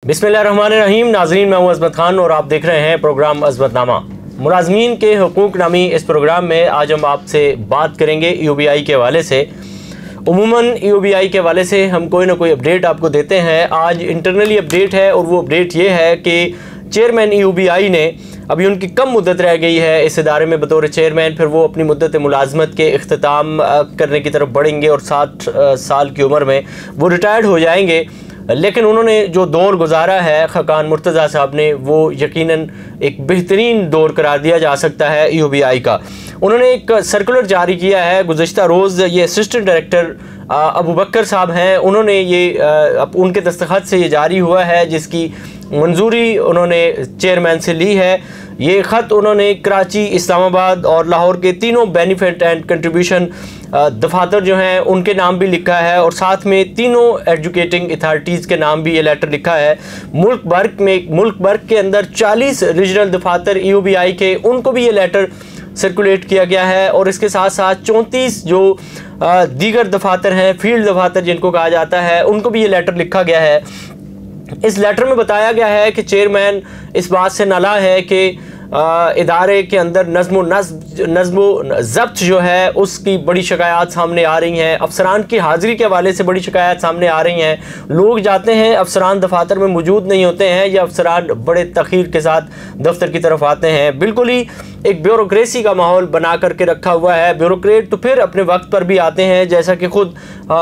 बिस्मिल्लाहिर्रहमानिर्रहीम। नाज़रीन, मैं हूं अज़मत खान और आप देख रहे हैं प्रोग्राम अज़मतनामा। मुलाज़मीन के हुकूक नामी इस प्रोग्राम में आज हम आपसे बात करेंगे EOBI के हवाले से। उमूमन EOBI के हवाले से हम कोई ना कोई अपडेट आपको देते हैं। आज इंटरनली अपडेट है और वो अपडेट ये है कि चेयरमैन EOBI ने अभी उनकी कम मुद्दत रह गई है इस इदारे में बतौर चेयरमैन, फिर वो अपनी मुद्दत मुलाजमत के इख्तिताम करने की तरफ बढ़ेंगे और 60 साल की उम्र में वो रिटायर्ड हो जाएंगे। लेकिन उन्होंने जो दौर गुजारा है खाकान मुर्तज़ा साहब ने, वो यकीनन एक बेहतरीन दौर करार दिया जा सकता है EOBI का। उन्होंने एक सर्कुलर जारी किया है गुज़श्ता रोज़। ये असिस्टेंट डायरेक्टर अबू बकर साहब हैं, उन्होंने ये उनके दस्तखत से ये जारी हुआ है, जिसकी मंजूरी उन्होंने चेयरमैन से ली है। ये ख़त उन्होंने कराची, इस्लामाबाद और लाहौर के तीनों बेनिफिट एंड कंट्रीब्यूशन दफातर जो हैं उनके नाम भी लिखा है और साथ में तीनों एजुकेटिंग अथॉरिटीज़ के नाम भी ये लेटर लिखा है। मुल्क भर के अंदर 40 रीजनल दफातर EOBI के, उनको भी ये लेटर सर्कुलेट किया गया है और इसके साथ साथ 34 जो दीगर दफातर हैं, फील्ड दफातर जिनको कहा जाता है, उनको भी ये लेटर लिखा गया है। इस लेटर में बताया गया है कि चेयरमैन इस बात से नाला है कि इदारे के अंदर नज़्म ज़ब्त जो है उसकी बड़ी शिकायत सामने आ रही हैं। अफसरान की हाज़िरी के हवाले से बड़ी शिकायत सामने आ रही हैं। लोग जाते हैं, अफसरान दफातर में मौजूद नहीं होते हैं या अफसरान बड़े तख़ीर के साथ दफ्तर की तरफ आते हैं। बिल्कुल ही एक ब्यूरोक्रेसी का माहौल बना करके रखा हुआ है। ब्यूरोक्रेट तो फिर अपने वक्त पर भी आते हैं, जैसा कि ख़ुद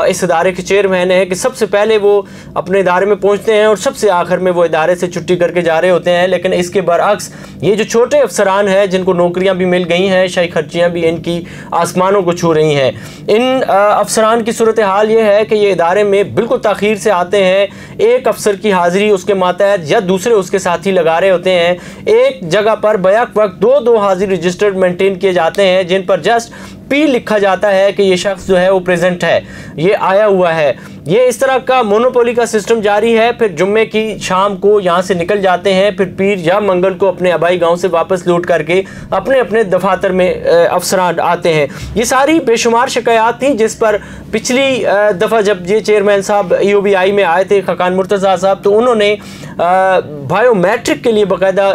इस इदारे के चेयरमैन है कि सबसे पहले वो अपने इदारे में पहुँचते हैं और सबसे आखिर में वो इदारे से छुट्टी करके जा रहे होते हैं। लेकिन इसके बरअक्स ये जो छोटे अफसरान हैं जिनको नौकरियां भी मिल गई हैं, शाही खर्चियाँ भी इनकी आसमानों को छू रही हैं, इन अफसरान की सूरत हाल ये है कि ये इदारे में बिल्कुल ताख़ीर से आते हैं। एक अफसर की हाज़िरी उसके मातहत या दूसरे उसके साथी लगा रहे होते हैं। एक जगह पर बैक वक्त दो हाज़िरी रजिस्टर्ड मेंटेन किए जाते हैं, जिन पर जस्ट P लिखा जाता है कि ये शख्स जो है वो प्रेजेंट है, ये आया हुआ है। ये इस तरह का मोनोपोली का सिस्टम जारी है। फिर जुम्मे की शाम को यहाँ से निकल जाते हैं, फिर पीर या मंगल को अपने आबाई गांव से वापस लौट करके अपने अपने दफातर में अफसरान आते हैं। ये सारी बेशुमार शिकायत थी जिस पर पिछली दफ़ा जब ये चेयरमैन साहब EOBI में आए थे खाकान मुर्तज़ा साहब, तो उन्होंने बायोमेट्रिक के लिए बाकायदा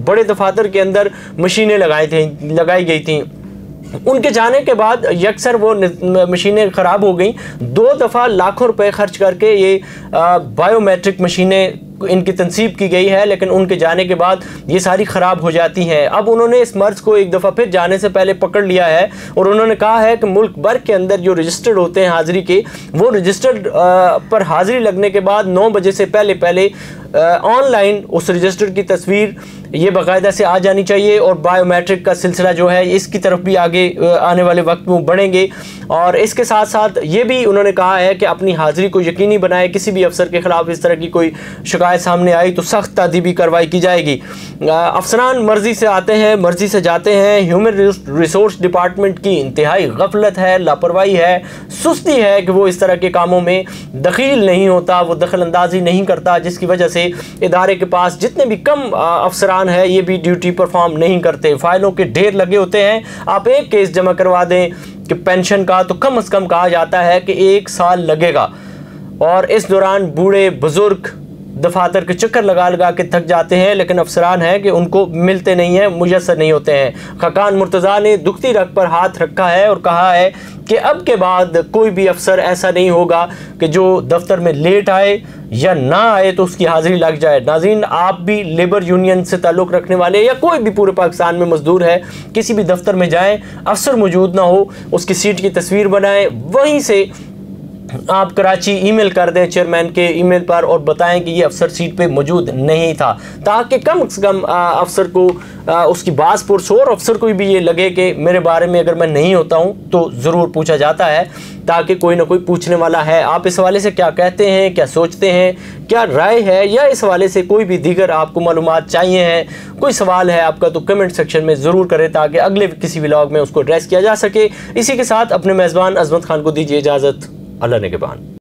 बड़े दफातर के अंदर मशीनें लगाई गई थी। उनके जाने के बाद यकसर वो मशीनें ख़राब हो गई। 2 दफ़ा लाखों रुपए खर्च करके ये बायोमेट्रिक मशीनें इनकी तनसीब की गई है, लेकिन उनके जाने के बाद ये सारी ख़राब हो जाती हैं। अब उन्होंने इस मर्ज़ को एक दफ़ा फिर जाने से पहले पकड़ लिया है और उन्होंने कहा है कि मुल्क भर के अंदर जो रजिस्टर्ड होते हैं हाज़िरी के, वो रजिस्टर्ड पर हाज़िरी लगने के बाद 9 बजे से पहले ऑनलाइन उस रजिस्टर्ड की तस्वीर ये बाकायदा से आ जानी चाहिए और बायोमेट्रिक का सिलसिला जो है इसकी तरफ भी आगे आने वाले वक्त में बढ़ेंगे। और इसके साथ साथ ये भी उन्होंने कहा है कि अपनी हाज़िरी को यकीनी बनाए, किसी भी अफसर के ख़िलाफ़ इस तरह की कोई शिकायत सामने आई तो सख्त तादीबी कार्रवाई की जाएगी। अफसरान मर्ज़ी से आते हैं, मर्ज़ी से जाते हैं। ह्यूमन रिसोर्स डिपार्टमेंट की इंतहाई गफलत है, लापरवाही है, सुस्ती है कि वो इस तरह के कामों में दखील नहीं होता, वो दखल अंदाजी नहीं करता, जिसकी वजह से इदारे के पास जितने भी कम अफसरान है ये भी ड्यूटी परफॉर्म नहीं करते। फाइलों के ढेर लगे होते हैं। आप एक केस जमा करवा दें कि पेंशन का, तो कम से कम कहा जाता है कि 1 साल लगेगा और इस दौरान बूढ़े बुजुर्ग दफातर के चक्कर लगा के थक जाते हैं, लेकिन अफसरान हैं कि उनको मिलते नहीं हैं, मुयस्सर नहीं होते हैं। खाकान मुर्तज़ा ने दुखती रग पर हाथ रखा है और कहा है कि अब के बाद कोई भी अफसर ऐसा नहीं होगा कि जो दफ्तर में लेट आए या ना आए तो उसकी हाज़िरी लग जाए। नाज़रीन, आप भी लेबर यूनियन से ताल्लुक़ रखने वाले या कोई भी पूरे पाकिस्तान में मजदूर है, किसी भी दफ्तर में जाएँ, अफसर मौजूद ना हो, उसकी सीट की तस्वीर बनाएँ, वहीं से आप कराची ईमेल कर दें चेयरमैन के ईमेल पर और बताएं कि ये अफसर सीट पे मौजूद नहीं था, ताकि कम से कम अफसर को उसकी बात पुरस हो और अफसर को भी ये लगे कि मेरे बारे में अगर मैं नहीं होता हूँ तो ज़रूर पूछा जाता है, ताकि कोई ना कोई पूछने वाला है। आप इस हवाले से क्या कहते हैं, क्या सोचते हैं, क्या राय है, या इस हवाले से कोई भी दीगर आपको मालूमात चाहिए हैं, कोई सवाल है आपका, तो कमेंट सेक्शन में ज़रूर करें ताकि अगले किसी व्लॉग में उसको एड्रेस किया जा सके। इसी के साथ अपने मेज़बान अज़मत खान को दीजिए इजाज़त। अल्लाह ने के बान।